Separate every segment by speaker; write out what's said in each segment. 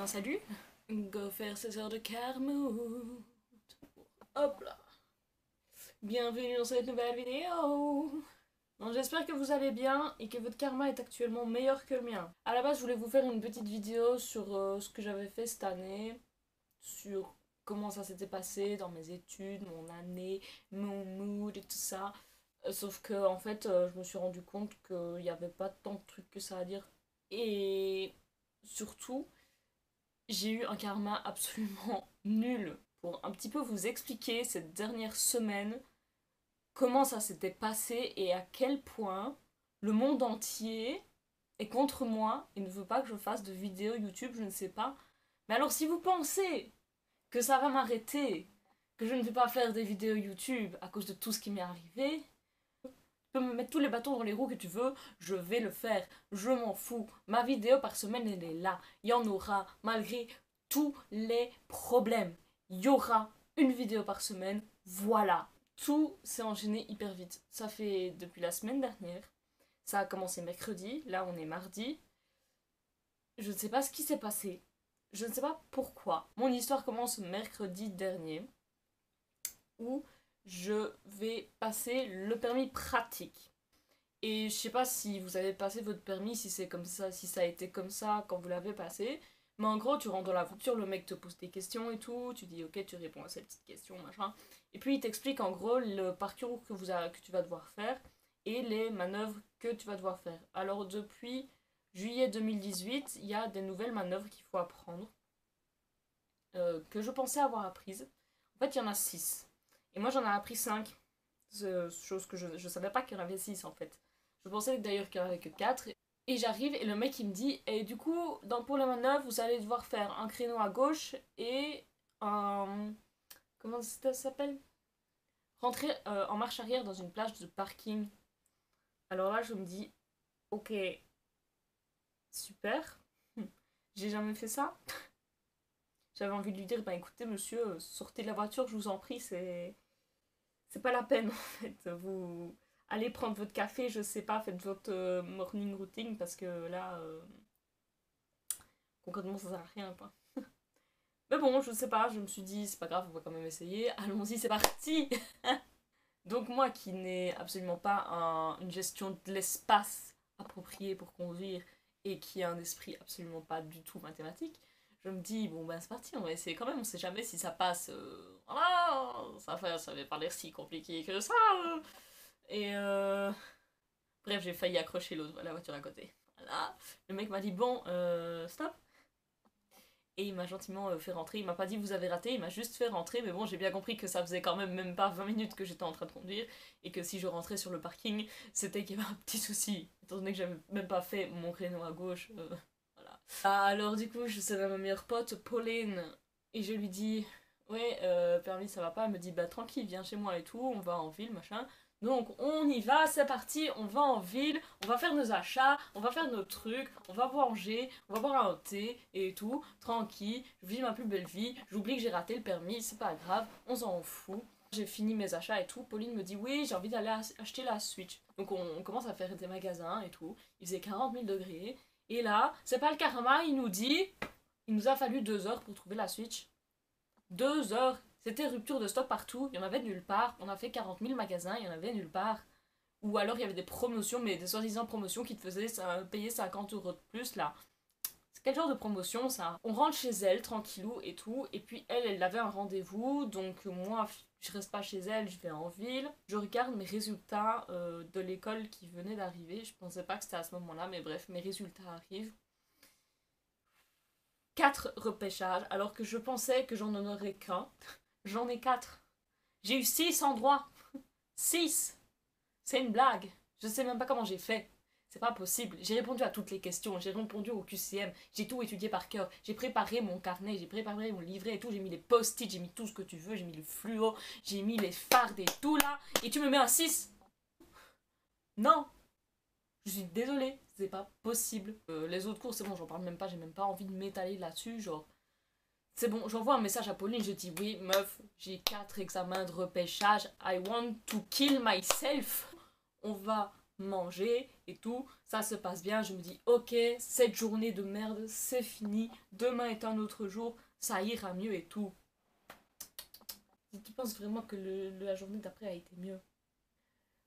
Speaker 1: salut. Go faire 16 heures de Carmouth. Hop là. Bienvenue dans cette nouvelle vidéo. Bon, j'espère que vous allez bien et que votre karma est actuellement meilleur que le mien. À la base, je voulais vous faire une petite vidéo sur ce que j'avais fait cette année, sur comment ça s'était passé dans mes études, mon année, mon mood et tout ça. Sauf que en fait, je me suis rendu compte qu'il n'y avait pas tant de trucs que ça à dire. Et surtout, j'ai eu un karma absolument nul. Pour un petit peu vous expliquer cette dernière semaine, comment ça s'était passé et à quel point le monde entier est contre moi et ne veut pas que je fasse de vidéos YouTube, je ne sais pas. Mais alors si vous pensez que ça va m'arrêter, que je ne vais pas faire des vidéos YouTube à cause de tout ce qui m'est arrivé, tu peux me mettre tous les bâtons dans les roues que tu veux, je vais le faire, je m'en fous. Ma vidéo par semaine, elle est là. Il y en aura, malgré tous les problèmes. Il y aura une vidéo par semaine, voilà. Tout s'est enchaîné hyper vite. Ça fait depuis la semaine dernière. Ça a commencé mercredi, là on est mardi. Je ne sais pas ce qui s'est passé. Je ne sais pas pourquoi. Mon histoire commence mercredi dernier, où je vais passer le permis pratique. Et je sais pas si vous avez passé votre permis, si c'est comme ça, si ça a été comme ça quand vous l'avez passé. Mais en gros, tu rentres dans la voiture, le mec te pose des questions et tout, tu dis ok, tu réponds à cette petite question, machin. Et puis il t'explique en gros le parcours que tu vas devoir faire et les manœuvres que tu vas devoir faire. Alors depuis juillet 2018, il y a des nouvelles manœuvres qu'il faut apprendre, que je pensais avoir apprises. En fait, il y en a 6. Et moi, j'en ai appris 5. Chose que je savais pas qu'il y en avait 6 en fait. Je pensais d'ailleurs qu'il n'y en avait que 4. Et j'arrive et le mec il me dit, et du coup, pour les manœuvres, vous allez devoir faire un créneau à gauche et un... Comment ça s'appelle? Rentrer en marche arrière dans une plage de parking. Alors là, je me dis, ok, super. J'ai jamais fait ça. J'avais envie de lui dire, bah écoutez monsieur, sortez de la voiture, je vous en prie, c'est pas la peine en fait. Vous allez prendre votre café, je sais pas, faites votre morning routine parce que là, concrètement, ça sert à rien quoi. Mais bon, je sais pas, je me suis dit, c'est pas grave, on va quand même essayer. Allons-y, c'est parti. Donc moi qui n'ai absolument pas une gestion de l'espace appropriée pour conduire et qui a un esprit absolument pas du tout mathématique, je me dis, bon ben c'est parti, on va essayer quand même, on sait jamais si ça passe. Voilà, ça avait pas l'air si compliqué que ça. Et bref, j'ai failli accrocher la voiture à côté. Voilà. Le mec m'a dit, bon, stop. Et il m'a gentiment fait rentrer. Il m'a pas dit vous avez raté, il m'a juste fait rentrer. Mais bon, j'ai bien compris que ça faisait quand même pas 20 minutes que j'étais en train de conduire. Et que si je rentrais sur le parking, c'était qu'il y avait un petit souci. Étant donné que j'avais même pas fait mon créneau à gauche. Voilà. Alors du coup, je savais ma meilleure pote, Pauline. Et je lui dis, ouais, permis ça va pas. Elle me dit, bah tranquille, viens chez moi et tout. On va en ville, machin. Donc on y va, c'est parti, on va en ville, on va faire nos achats, on va faire nos trucs, on va manger, on va boire un thé et tout, tranquille, je vis ma plus belle vie, j'oublie que j'ai raté le permis, c'est pas grave, on s'en fout. J'ai fini mes achats et tout, Pauline me dit oui, j'ai envie d'aller acheter la Switch. Donc on commence à faire des magasins et tout, il faisait 40 000 degrés, et là, c'est pas le karma, il nous dit, il nous a fallu 2 heures pour trouver la Switch. 2 heures. C'était rupture de stock partout, il y en avait nulle part. On a fait 40 000 magasins, il y en avait nulle part. Ou alors il y avait des promotions, mais des soi-disant promotions qui te faisaient payer 50 € de plus là. C'est quel genre de promotion ça? On rentre chez elle tranquillou et tout, et puis elle avait un rendez-vous, donc moi je reste pas chez elle, je vais en ville. Je regarde mes résultats de l'école qui venaient d'arriver, je pensais pas que c'était à ce moment-là, mais bref, mes résultats arrivent. 4 repêchages, alors que je pensais que j'en aurais qu'un. J'en ai 4. J'ai eu 6 endroits. 6. C'est une blague. Je sais même pas comment j'ai fait. C'est pas possible. J'ai répondu à toutes les questions. J'ai répondu au QCM. J'ai tout étudié par cœur. J'ai préparé mon carnet. J'ai préparé mon livret et tout. J'ai mis les post-it. J'ai mis tout ce que tu veux. J'ai mis le fluo. J'ai mis les fardes et tout là. Et tu me mets un 6. Non. Je suis désolée. C'est pas possible. Les autres cours, c'est bon. J'en parle même pas. J'ai même pas envie de m'étaler là-dessus. Genre. C'est bon, j'envoie un message à Pauline, je dis oui, meuf, j'ai 4 examens de repêchage, I want to kill myself. On va manger et tout. Ça se passe bien, je me dis ok, cette journée de merde, c'est fini. Demain est un autre jour, ça ira mieux et tout. Tu penses vraiment que la journée d'après a été mieux?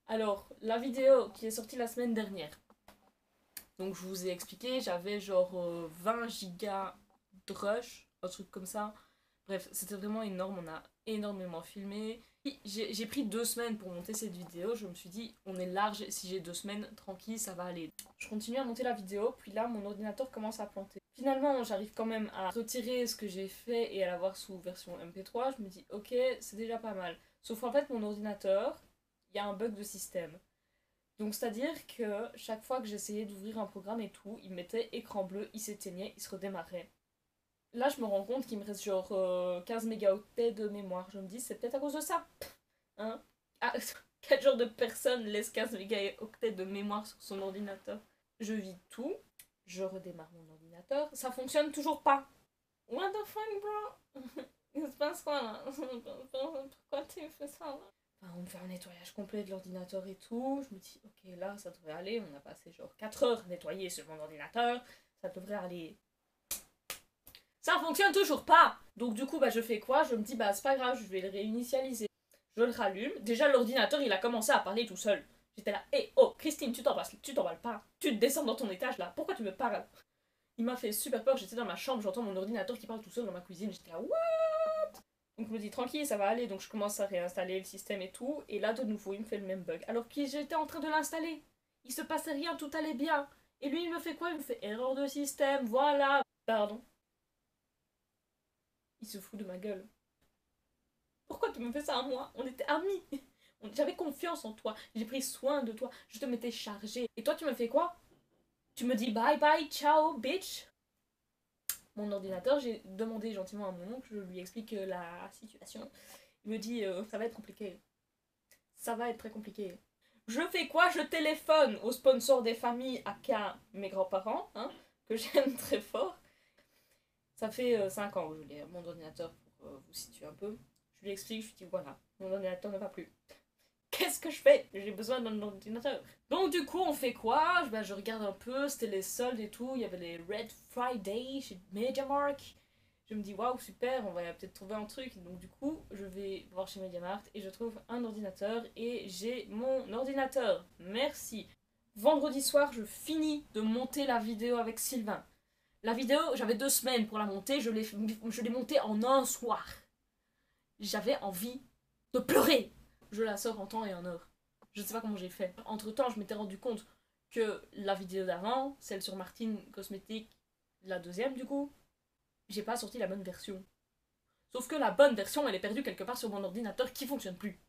Speaker 1: Alors, la vidéo qui est sortie la semaine dernière. Donc je vous ai expliqué, j'avais genre 20 gigas de rush, un truc comme ça. Bref, c'était vraiment énorme, on a énormément filmé. J'ai pris 2 semaines pour monter cette vidéo, je me suis dit, on est large, si j'ai 2 semaines, tranquille, ça va aller. Je continue à monter la vidéo, puis là, mon ordinateur commence à planter. Finalement, j'arrive quand même à retirer ce que j'ai fait et à l'avoir sous version MP3. Je me dis, ok, c'est déjà pas mal. Sauf qu'en fait, mon ordinateur, il y a un bug de système. Donc c'est-à-dire que chaque fois que j'essayais d'ouvrir un programme et tout, il mettait écran bleu, il s'éteignait, il se redémarrait. Là, je me rends compte qu'il me reste genre 15 mégaoctets de mémoire. Je me dis, c'est peut-être à cause de ça. Hein? Ah, quel genre de personne laisse 15 mégaoctets de mémoire sur son ordinateur? Je vide tout, je redémarre mon ordinateur, ça fonctionne toujours pas. What the fuck, bro? Il se passe quoi là? Pourquoi tu fais ça là? Enfin, on me fait un nettoyage complet de l'ordinateur et tout. Je me dis, ok, là, ça devrait aller. On a passé genre 4 heures à nettoyer sur mon ordinateur. Ça devrait aller. Ça fonctionne toujours pas. Donc du coup, bah, je fais quoi? Je me dis, bah, c'est pas grave, je vais le réinitialiser. Je le rallume. Déjà, l'ordinateur, il a commencé à parler tout seul. J'étais là, hé, oh, Christine, tu t'emballes pas. Tu te descends dans ton étage là. Pourquoi tu me parles? Il m'a fait super peur. J'étais dans ma chambre, j'entends mon ordinateur qui parle tout seul dans ma cuisine. J'étais là, what? Donc je me dis tranquille, ça va aller, donc je commence à réinstaller le système et tout, et là de nouveau il me fait le même bug. Alors que j'étais en train de l'installer, il se passait rien, tout allait bien. Et lui il me fait quoi? Il me fait erreur de système, voilà. Pardon. Il se fout de ma gueule. Pourquoi tu me fais ça à moi? On était amis. J'avais confiance en toi, j'ai pris soin de toi, je te m'étais chargé. Et toi tu me fais quoi? Tu me dis bye bye, ciao, bitch. Mon ordinateur, j'ai demandé gentiment à mon oncle, je lui explique la situation. Il me dit ça va être compliqué. Ça va être très compliqué. Je fais quoi? Je téléphone au sponsor des familles, aka mes grands-parents, hein, que j'aime très fort. Ça fait 5 ans que je l'ai, mon ordinateur, pour vous situer un peu. Je lui explique, je lui dis voilà, mon ordinateur ne va plus. Qu'est-ce que je fais? J'ai besoin d'un ordinateur. Donc du coup, on fait quoi? Ben, je regarde un peu, c'était les soldes et tout. Il y avait les Red Friday chez MediaMarkt. Je me dis waouh, super, on va peut-être trouver un truc. Donc du coup, je vais voir chez MediaMarkt et je trouve un ordinateur et j'ai mon ordinateur. Merci. Vendredi soir, je finis de monter la vidéo avec Sylvain. La vidéo, j'avais 2 semaines pour la monter, je l'ai montée en un soir. J'avais envie de pleurer. Je la sors en temps et en heure. Je sais pas comment j'ai fait. Entre temps, je m'étais rendu compte que la vidéo d'avant, celle sur Martine Cosmétique, la deuxième du coup, j'ai pas sorti la bonne version. Sauf que la bonne version, elle est perdue quelque part sur mon ordinateur qui fonctionne plus.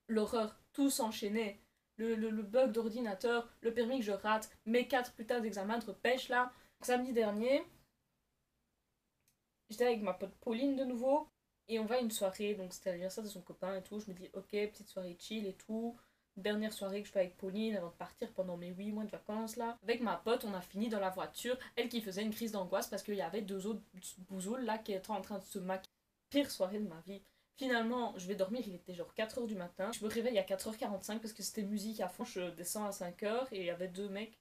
Speaker 1: L'horreur, tout s'enchaînait. Le bug d'ordinateur, le permis que je rate, mes 4 putains d'examens de repêche là. Samedi dernier, j'étais avec ma pote Pauline de nouveau. Et on va à une soirée, donc c'était l'anniversaire de son copain et tout. Je me dis, ok, petite soirée chill et tout. Dernière soirée que je fais avec Pauline avant de partir pendant mes 8 mois de vacances là. Avec ma pote, on a fini dans la voiture. Elle qui faisait une crise d'angoisse parce qu'il y avait 2 autres bousoules là qui étaient en train de se maquiller. Pire soirée de ma vie. Finalement, je vais dormir, il était genre 4 heures du matin. Je me réveille à 4h45 parce que c'était musique à fond. Je descends à 5 heures et il y avait 2 mecs.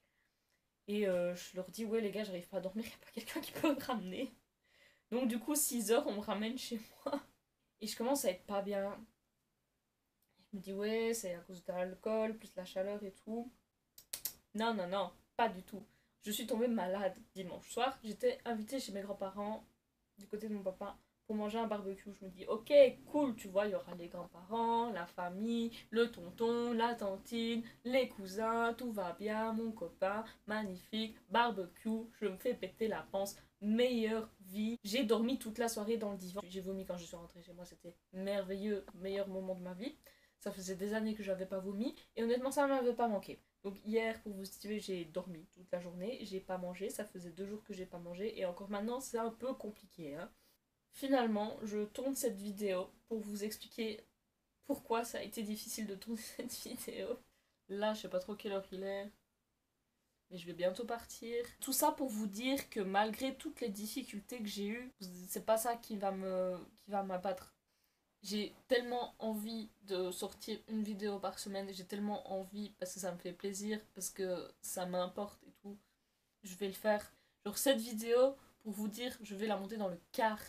Speaker 1: Et je leur dis, ouais les gars, j'arrive pas à dormir, il n'y a pas quelqu'un qui peut me ramener. Donc du coup, 6 heures, on me ramène chez moi. Et je commence à être pas bien. Je me dis, ouais, c'est à cause de l'alcool, plus la chaleur et tout. Non, non, non, pas du tout. Je suis tombée malade dimanche soir. J'étais invitée chez mes grands-parents, du côté de mon papa, pour manger un barbecue. Je me dis, ok, cool, tu vois, il y aura les grands-parents, la famille, le tonton, la tantine, les cousins, tout va bien, mon copain, magnifique, barbecue, je me fais péter la panse, meilleure vie. J'ai dormi toute la soirée dans le divan. J'ai vomi quand je suis rentrée chez moi, c'était merveilleux, meilleur moment de ma vie. Ça faisait des années que j'avais pas vomi et honnêtement ça ne m'avait pas manqué. Donc hier, pour vous situer, j'ai dormi toute la journée, j'ai pas mangé, ça faisait 2 jours que j'ai pas mangé et encore maintenant c'est un peu compliqué. Hein. Finalement, je tourne cette vidéo pour vous expliquer pourquoi ça a été difficile de tourner cette vidéo. Là, je sais pas trop quelle heure il est, mais je vais bientôt partir. Tout ça pour vous dire que malgré toutes les difficultés que j'ai eues, c'est pas ça qui va m'abattre. J'ai tellement envie de sortir une vidéo par semaine, j'ai tellement envie parce que ça me fait plaisir, parce que ça m'importe et tout. Je vais le faire. Genre cette vidéo, pour vous dire, je vais la monter dans le quart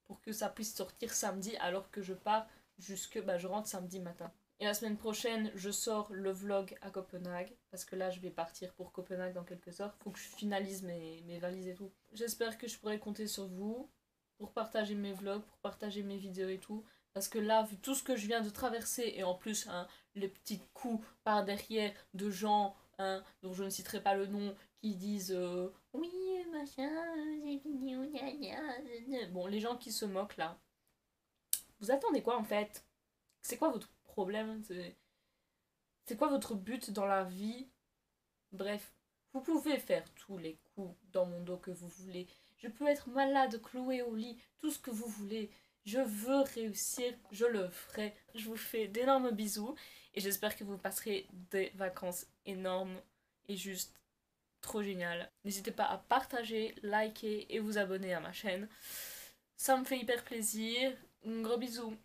Speaker 1: pour que ça puisse sortir samedi alors que je pars jusque, bah je rentre samedi matin. Et la semaine prochaine, je sors le vlog à Copenhague, parce que là, je vais partir pour Copenhague dans quelques heures. Faut que je finalise mes valises et tout. J'espère que je pourrai compter sur vous pour partager mes vlogs, pour partager mes vidéos et tout. Parce que là, vu tout ce que je viens de traverser, et en plus, hein, les petits coups par derrière de gens, hein, dont je ne citerai pas le nom, qui disent oui, machin, les vidéos, gna gna, gna. Bon, les gens qui se moquent là. Vous attendez quoi en fait? C'est quoi votre problème? C'est quoi votre but dans la vie? Bref, vous pouvez faire tous les coups dans mon dos que vous voulez. Je peux être malade, cloué au lit, tout ce que vous voulez. Je veux réussir, je le ferai. Je vous fais d'énormes bisous et j'espère que vous passerez des vacances énormes et juste trop géniales. N'hésitez pas à partager, liker et vous abonner à ma chaîne. Ça me fait hyper plaisir. Gros bisous.